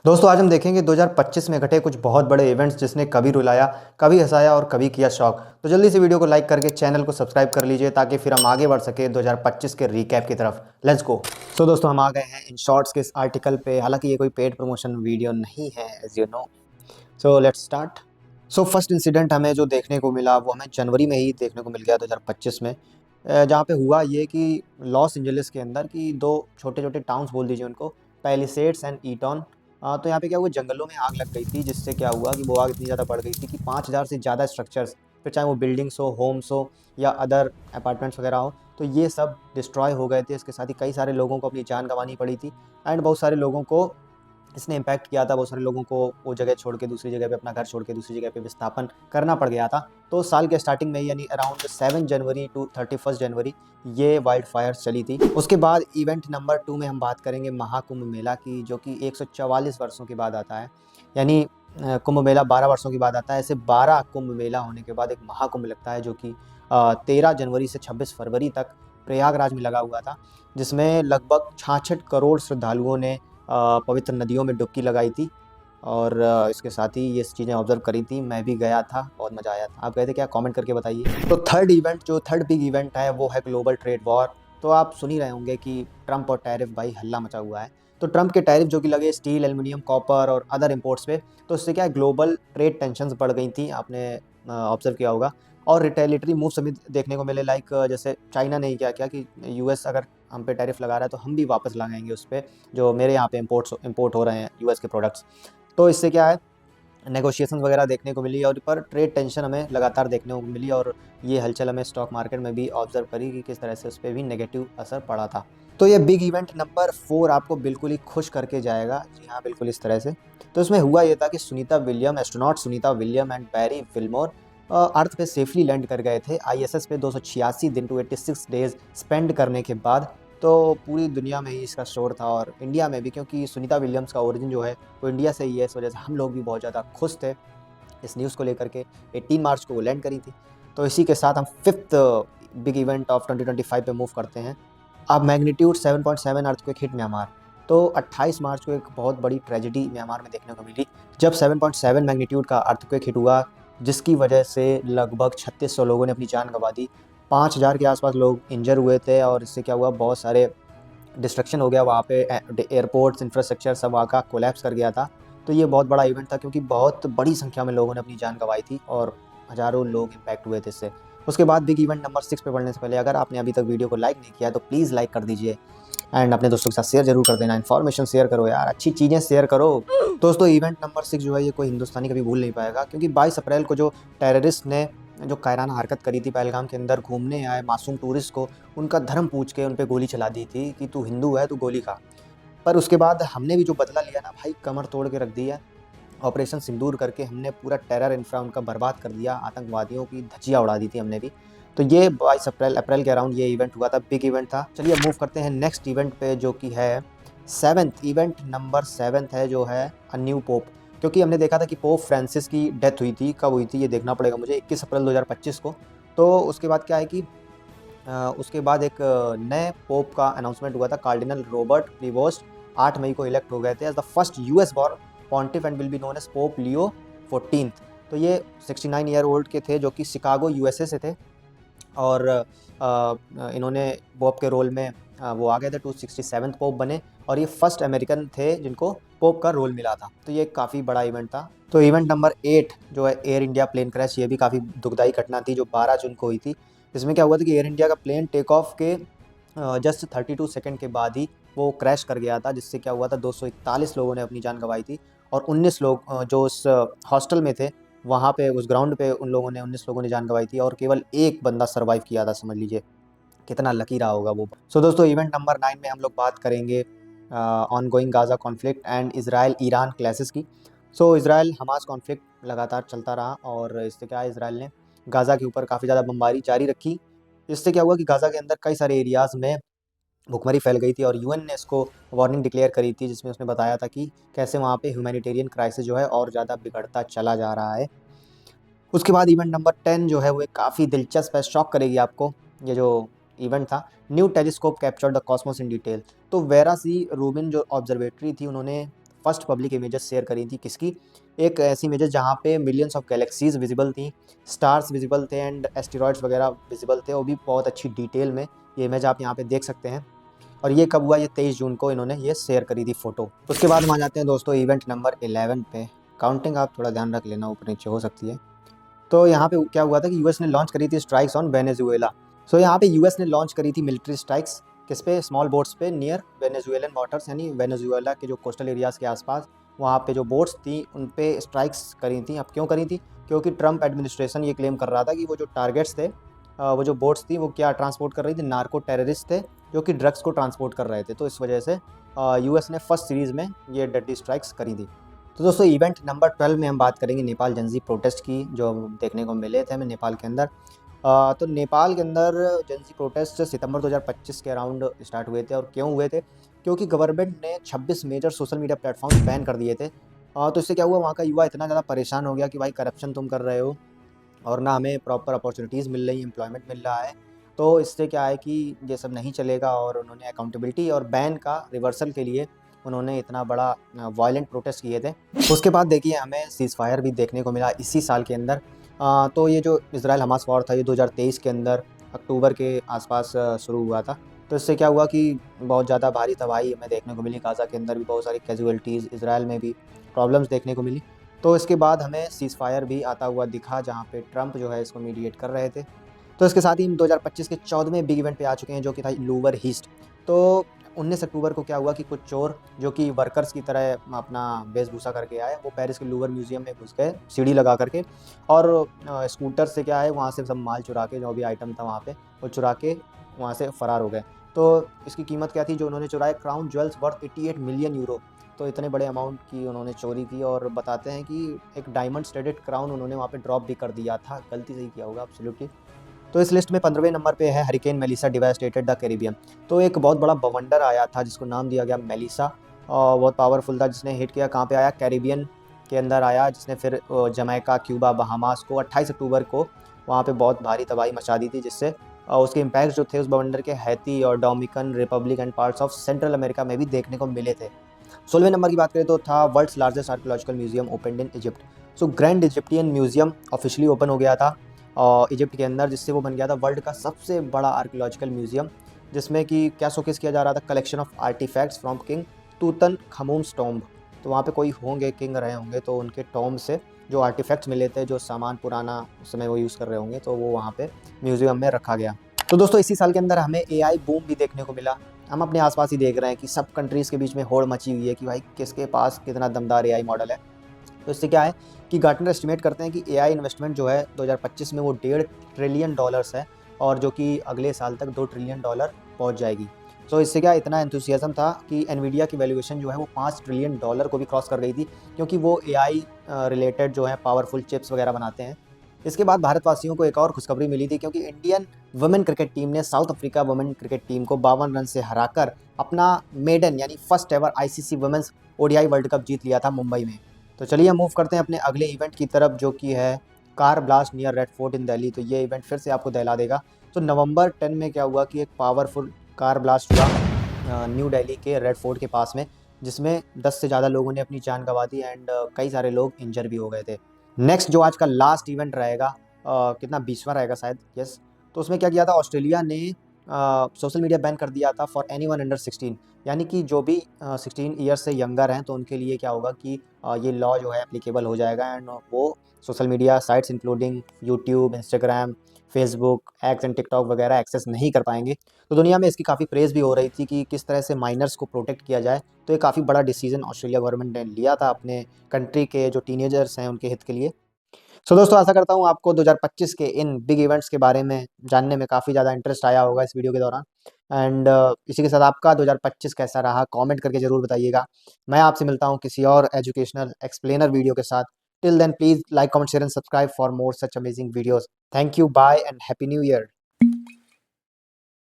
दोस्तों आज हम देखेंगे 2025 में घटे कुछ बहुत बड़े इवेंट्स जिसने कभी रुलाया, कभी हंसाया और कभी किया शॉक। तो जल्दी से वीडियो को लाइक करके चैनल को सब्सक्राइब कर लीजिए ताकि फिर हम आगे बढ़ सके 2025 के रिकैप की तरफ। Let's go. सो दोस्तों हम आ गए हैं इन शॉर्ट्स के इस आर्टिकल पे। हालांकि ये कोई पेड प्रमोशन वीडियो नहीं है as you know. So let's start. So first incident हमें जो देखने को मिला वो हमें जनवरी में ही देखने को मिल गया 2025 में। जहाँ पे हुआ ये कि लॉस एंजलिस के अंदर की दो छोटे छोटे टाउन्स बोल दीजिए उनको, पैलिसेड्स एंड ईटॉन। तो यहाँ पे क्या हुआ, जंगलों में आग लग गई थी, जिससे क्या हुआ कि वो आग इतनी ज़्यादा बढ़ गई थी कि 5,000 से ज़्यादा स्ट्रक्चर्स, फिर चाहे वो बिल्डिंग्स हो, होम्स हो या अदर अपार्टमेंट्स वगैरह हो, तो ये सब डिस्ट्रॉय हो गए थे। इसके साथ ही कई सारे लोगों को अपनी जान गंवानी पड़ी थी एंड बहुत सारे लोगों को इसने इम्पैक्ट किया था। बहुत सारे लोगों को वो जगह छोड़ के दूसरी जगह पे, अपना घर छोड़ के दूसरी जगह पे विस्थापन करना पड़ गया था। तो साल के स्टार्टिंग में यानी अराउंड 7 जनवरी टू 31 जनवरी ये वाइल्ड फायर चली थी। उसके बाद इवेंट नंबर 2 में हम बात करेंगे महाकुंभ मेला की, जो कि 144 वर्षों के बाद आता है। यानी कुंभ मेला 12 वर्षों के बाद आता है। ऐसे 12 कुंभ मेला होने के बाद एक महाकुंभ लगता है, जो कि 13 जनवरी से 26 फरवरी तक प्रयागराज में लगा हुआ था, जिसमें लगभग 66 करोड़ श्रद्धालुओं ने पवित्र नदियों में डुबकी लगाई थी। और इसके साथ ही ये चीज़ें ऑब्जर्व करी थी। मैं भी गया था, बहुत मज़ा आया था। आप गए थे क्या? कमेंट करके बताइए। तो थर्ड बिग इवेंट है वो है ग्लोबल ट्रेड वॉर। तो आप सुन ही रहे होंगे कि ट्रंप और टैरिफ भाई हल्ला मचा हुआ है। तो ट्रंप के टैरिफ जो कि लगे स्टील, एल्युमिनियम, कॉपर और अदर इम्पोर्ट्स पे, तो इससे क्या है, ग्लोबल ट्रेड टेंशंस बढ़ गई थी। आपने ऑब्जर्व किया होगा। और रिटेलिटरी मूव सभी देखने को मिले, लाइक जैसे चाइना ने क्या किया कि यूएस अगर हम पे टैरिफ लगा रहा है तो हम भी वापस लगाएंगे उस पर, जो मेरे यहाँ पे इम्पोर्ट हो रहे हैं यूएस के प्रोडक्ट्स। तो इससे क्या है, नेगोशिएशन वगैरह देखने को मिली और पर ट्रेड टेंशन हमें लगातार देखने को मिली। और ये हलचल हमें स्टॉक मार्केट में भी ऑब्जर्व करी कि किस तरह से उस पर भी नेगेटिव असर पड़ा था। तो ये बिग इवेंट नंबर 4 आपको बिल्कुल ही खुश करके जाएगा। जी हाँ, बिल्कुल इस तरह से। तो इसमें हुआ ये था कि astronaut Sunita William and berry Fillmore अर्थ पे सेफली लैंड कर गए थे आईएसएस पे 286 दिन टू 86 डेज स्पेंड करने के बाद। तो पूरी दुनिया में ही इसका शोर था और इंडिया में भी, क्योंकि सुनीता विलियम्स का ओरिजिन जो है वो इंडिया से ही है। इस वजह से हम लोग भी बहुत ज़्यादा खुश थे इस न्यूज़ को लेकर के। 18 मार्च को वो लैंड करी थी। तो इसी के साथ हम फिफ्थ बिग इवेंट ऑफ 2025 पे मूव करते हैं। अब मैग्नीट्यूड 7.7 अर्थक्वेक हिट म्यांमार। तो 28 मार्च को एक बहुत बड़ी ट्रेजेडी म्यांमार में देखने को मिली, जब 7.7 मैग्नीट्यूड का अर्थक्वेक हिट हुआ, जिसकी वजह से लगभग 3600 लोगों ने अपनी जान गंवा दी। 5000 के आसपास लोग इंजर हुए थे। और इससे क्या हुआ, बहुत सारे डिस्ट्रक्शन हो गया वहाँ पे। एयरपोर्ट्स, इंफ्रास्ट्रक्चर सब वहाँ का कोलैप्स कर गया था। तो ये बहुत बड़ा इवेंट था, क्योंकि बहुत बड़ी संख्या में लोगों ने अपनी जान गंवाई थी और हज़ारों लोग इम्पैक्ट हुए थे इससे। उसके बाद बिग इवेंट नंबर 6 पे बढ़ने से पहले, अगर आपने अभी तक वीडियो को लाइक नहीं किया तो प्लीज़ लाइक कर दीजिए एंड अपने दोस्तों के साथ शेयर जरूर कर देना। इन्फॉर्मेशन शेयर करो यार, अच्छी चीज़ें शेयर करो। दोस्तों इवेंट नंबर 6 जो है ये कोई हिंदुस्तानी कभी भूल नहीं पाएगा, क्योंकि 22 अप्रैल को जो टेररिस्ट ने जो कायराना हरकत करी थी पहलगाम के अंदर, घूमने आए मासूम टूरिस्ट को उनका धर्म पूछ के उन पे गोली चला दी थी कि तू हिंदू है, तू गोली खा। पर उसके बाद हमने भी जो बदला लिया ना भाई, कमर तोड़ के रख दिया। ऑपरेशन सिंदूर करके हमने पूरा टेरर इंफ्रा उनका बर्बाद कर दिया, आतंकवादियों की धज्जियाँ उड़ा दी थी हमने भी। तो ये 22 अप्रैल के अराउंड ये इवेंट हुआ था, बिग इवेंट था। चलिए मूव करते हैं नेक्स्ट इवेंट पे, जो कि है इवेंट नंबर 7 है, जो है अ न्यू पोप। क्योंकि हमने देखा था कि पोप फ्रांसिस की डेथ हुई थी, कब हुई थी ये देखना पड़ेगा मुझे, 21 अप्रैल 2025 को। तो उसके बाद क्या है कि उसके बाद एक नए पोप का अनाउंसमेंट हुआ था। कार्डिनल रॉबर्ट प्रीवोस्ट 8 मई को इलेक्ट हो गए थे as the first US born pontiff and will be known as Pope Leo 14। तो ये 69 ईयर ओल्ड के थे, जो कि शिकागो यूएसए से थे। और इन्होंने पोप के रोल में वो आ गए थे, 267 पोप बने। और ये फर्स्ट अमेरिकन थे जिनको पोप का रोल मिला था। तो ये काफ़ी बड़ा इवेंट था। तो इवेंट नंबर 8 जो है एयर इंडिया प्लेन क्रैश, ये भी काफ़ी दुखदाई घटना थी जो 12 जून को हुई थी। इसमें क्या हुआ था कि एयर इंडिया का प्लेन टेक ऑफ के जस्ट 32 सेकंड के बाद ही वो क्रैश कर गया था, जिससे क्या हुआ था, 241 लोगों ने अपनी जान गंवाई थी। और 19 लोग जो उस हॉस्टल में थे, वहाँ पे उस ग्राउंड पे उन लोगों ने 19 लोगों ने जान गंवाई थी और केवल एक बंदा सर्वाइव किया था। समझ लीजिए कितना लकी रहा होगा वो। सो दोस्तों इवेंट नंबर 9 में हम लोग बात करेंगे on going Gaza conflict and Israel Iran clashes की। सो इसराइल हमास कॉन्फ्लिक्ट लगातार चलता रहा और इससे क्या है, इसराइल ने गाज़ा के ऊपर काफ़ी ज़्यादा बमबारी जारी रखी। इससे क्या हुआ कि गाज़ा के अंदर कई सारे एरियाज़ में भुखमरी फैल गई थी और यूएन ने इसको वार्निंग डिक्लेयर करी थी, जिसमें उसने बताया था कि कैसे वहाँ पे ह्यूमैनिटेरियन क्राइसिस जो है और ज़्यादा बिगड़ता चला जा रहा है। उसके बाद इवेंट नंबर 10 जो है वो काफ़ी दिलचस्प है, शॉक करेगी आपको। ये जो इवेंट था, new telescope capture the Cosmos in detail. तो वेरा सी रूबिन जो ऑब्जर्वेटरी थी, उन्होंने फर्स्ट पब्लिक इमेजेस शेयर करी थी। किसकी? एक ऐसी इमेजेस जहाँ पे मिलियंस ऑफ गैलेक्सीज विजिबल थी, स्टार्स विजिबल थे एंड एस्टेरॉइड्स वगैरह विजिबल थे, वो भी बहुत अच्छी डिटेल में। ये इमेज आप यहाँ पे देख सकते हैं। और ये कब हुआ? ये 23 जून को इन्होंने ये शेयर करी थी फ़ोटो। उसके बाद हम आ जाते हैं दोस्तों इवेंट नंबर 11 पे। काउंटिंग आप थोड़ा ध्यान रख लेना, ऊपर नीचे हो सकती है। तो यहाँ पे क्या हुआ था कि यूएस ने लॉन्च करी थी स्ट्राइक्स ऑन वेनेजुएला। सो यहाँ पे यूएस ने लॉन्च करी थी मिलिट्री स्ट्राइक्स किस पे? स्मॉल बोट्स पे नियर वेनेजुएलन वाटर्स, यानी वेनेजुएला के जो कोस्टल एरियाज़ के आसपास वहाँ पे जो बोट्स थी उन पे स्ट्राइक्स करी थी। अब क्यों करी थी? क्योंकि ट्रंप एडमिनिस्ट्रेशन ये क्लेम कर रहा था कि वो जो टारगेट्स थे, वो जो बोट्स थी वो क्या ट्रांसपोर्ट कर रही थी? नार्को टेररिस्ट थे जो कि ड्रग्स को ट्रांसपोर्ट कर रहे थे। तो इस वजह से यूएस ने फर्स्ट सीरीज़ में ये डेडली स्ट्राइक्स करी थी। तो दोस्तों इवेंट नंबर 12 में हम बात करेंगे नेपाल जेंजी प्रोटेस्ट की, जो देखने को मिले थे हमें नेपाल के अंदर। तो नेपाल के अंदर जेंजी प्रोटेस्ट सितंबर 2025 के अराउंड स्टार्ट हुए थे। और क्यों हुए थे? क्योंकि गवर्नमेंट ने 26 major social media platform ban कर दिए थे। तो इससे क्या हुआ? वहाँ का युवा इतना ज़्यादा परेशान हो गया कि भाई करप्शन तुम कर रहे हो और ना हमें प्रॉपर अपॉर्चुनिटीज़ मिल रही, एम्प्लॉयमेंट मिल रहा है। तो इससे क्या है कि ये सब नहीं चलेगा, और उन्होंने अकाउंटेबिलिटी और बैन का रिवर्सल के लिए उन्होंने इतना बड़ा वायलेंट प्रोटेस्ट किए थे। उसके बाद देखिए हमें सीज़फायर भी देखने को मिला इसी साल के अंदर। तो ये जो इज़राइल हमास वॉर था ये 2023 के अंदर अक्टूबर के आसपास शुरू हुआ था। तो इससे क्या हुआ कि बहुत ज़्यादा भारी तबाही हमें देखने को मिली। गाज़ा के अंदर भी बहुत सारी कैजुअल्टीज़, इज़राइल में भी प्रॉब्लम्स देखने को मिली। तो इसके बाद हमें सीज़फायर भी आता हुआ दिखा, जहाँ पे ट्रंप जो है इसको मीडिएट कर रहे थे। तो इसके साथ ही हम 2025 के 14वें बिग इवेंट पे आ चुके हैं, जो कि था लूवर हीस्ट। तो 19 अक्टूबर को क्या हुआ कि कुछ चोर जो कि वर्कर्स की तरह अपना वेशभूषा करके आए, वो पेरिस के लूवर म्यूज़ियम में घुस गए सीढ़ी लगा करके, और स्कूटर से क्या है वहाँ से सब माल चुरा के, जो भी आइटम था वहाँ पे वो चुरा के वहाँ से फ़रार हो गए। तो इसकी कीमत क्या थी जो उन्होंने चुराए? Crown jewels worth 88 million euro. तो इतने बड़े अमाउंट की उन्होंने चोरी की, और बताते हैं कि एक डायमंड स्टडेड क्राउन उन्होंने वहाँ पे ड्रॉप भी कर दिया था। गलती से ही किया होगा एब्सोल्युटली। तो इस लिस्ट में 15वें नंबर पे है hurricane Melissa devastated the Caribbean. तो एक बहुत बड़ा बवंडर आया था जिसको नाम दिया गया मेलिसा, और बहुत पावरफुल था, जिसने हिट किया। कहाँ पे आया? कैरिबियन के अंदर आया, जिसने फिर जमैका, क्यूबा, बहामास को 28 अक्टूबर को वहाँ पे बहुत भारी तबाही मचा दी थी, जिससे उसके इम्पैक्ट जो थे उस बवंडर के हैती और Dominican Republic and parts of central America में भी देखने को मिले थे। 16वें नंबर की बात करें तो था world's largest archaeological museum opened in Egypt. So grand Egyptian museum officially open हो गया था और इजिप्ट के अंदर, जिससे वो बन गया था वर्ल्ड का सबसे बड़ा आर्कियोलॉजिकल म्यूजियम, जिसमें कि क्या शोकेस किया जा रहा था? Collection of artefacts from King Tutankhamun's tomb. तो वहाँ पे कोई होंगे, किंग रहे होंगे, तो उनके टॉम्ब से जो आर्टिफैक्ट्स मिले थे, जो सामान पुराना उस समय वो यूज़ कर रहे होंगे, तो वो वहाँ पे म्यूजियम में रखा गया। तो दोस्तों इसी साल के अंदर हमें एआई बूम भी देखने को मिला। हम अपने आसपास ही देख रहे हैं कि सब कंट्रीज़ के बीच में होड़ मची हुई है कि भाई किसके पास कितना दमदार एआई मॉडल है। तो इससे क्या है कि गार्टनर एस्टिमेट करते हैं कि एआई इन्वेस्टमेंट जो है 2025 में वो $1.5 ट्रिलियन है, और जो कि अगले साल तक $2 ट्रिलियन पहुंच जाएगी। तो इससे क्या इतना एंथुसियाज्म था कि एनवीडिया की वैल्यूएशन जो है वो $5 ट्रिलियन को भी क्रॉस कर गई थी, क्योंकि वो एआई रिलेटेड जो है पावरफुल चिप्स वगैरह बनाते हैं। इसके बाद भारतवासियों को एक और खुशखबरी मिली थी, क्योंकि इंडियन वुमेन क्रिकेट टीम ने South Africa women cricket team को 52 रन से हराकर अपना मेडन यानी first ever ICC women's ODI World Cup जीत लिया था मुंबई में। तो चलिए हम मूव करते हैं अपने अगले इवेंट की तरफ, जो कि है car blast near Red Fort in Delhi. तो ये इवेंट फिर से आपको दहला देगा। तो नवंबर 10 में क्या हुआ कि एक पावरफुल कार ब्लास्ट हुआ न्यू दिल्ली के रेड फोर्ट के पास में, जिसमें 10 से ज़्यादा लोगों ने अपनी जान गंवा दी एंड कई सारे लोग इंजर भी हो गए थे। नेक्स्ट जो आज का लास्ट इवेंट रहेगा, कितना 20वां रहेगा शायद, यस। तो उसमें क्या किया था? ऑस्ट्रेलिया ने सोशल मीडिया बैन कर दिया था फॉर एनीवन अंडर 16, यानी कि जो भी 16 ईयर्स से यंगर हैं तो उनके लिए क्या होगा कि ये लॉ जो है एप्लीकेबल हो जाएगा, एंड वो social media sites including YouTube, Instagram, Facebook, x and TikTok वगैरह एक्सेस नहीं कर पाएंगे। तो दुनिया में इसकी काफ़ी प्रेज़ भी हो रही थी कि किस तरह से माइनर्स को प्रोटेक्ट किया जाए। तो ये काफ़ी बड़ा डिसीजन ऑस्ट्रेलिया गवर्नमेंट ने लिया था अपने कंट्री के जो टीनेजर्स हैं उनके हित के लिए। सो दोस्तों आशा करता हूँ आपको 2025 के इन बिग इवेंट्स के बारे में जानने में काफ़ी ज़्यादा इंटरेस्ट आया होगा इस वीडियो के दौरान। एंड इसी के साथ आपका 2025 कैसा रहा कमेंट करके ज़रूर बताइएगा। मैं आपसे मिलता हूँ किसी और एजुकेशनल एक्सप्लेनर वीडियो के साथ। Till then please like, comment, share and subscribe for more such amazing videos. Thank you, bye and happy new year.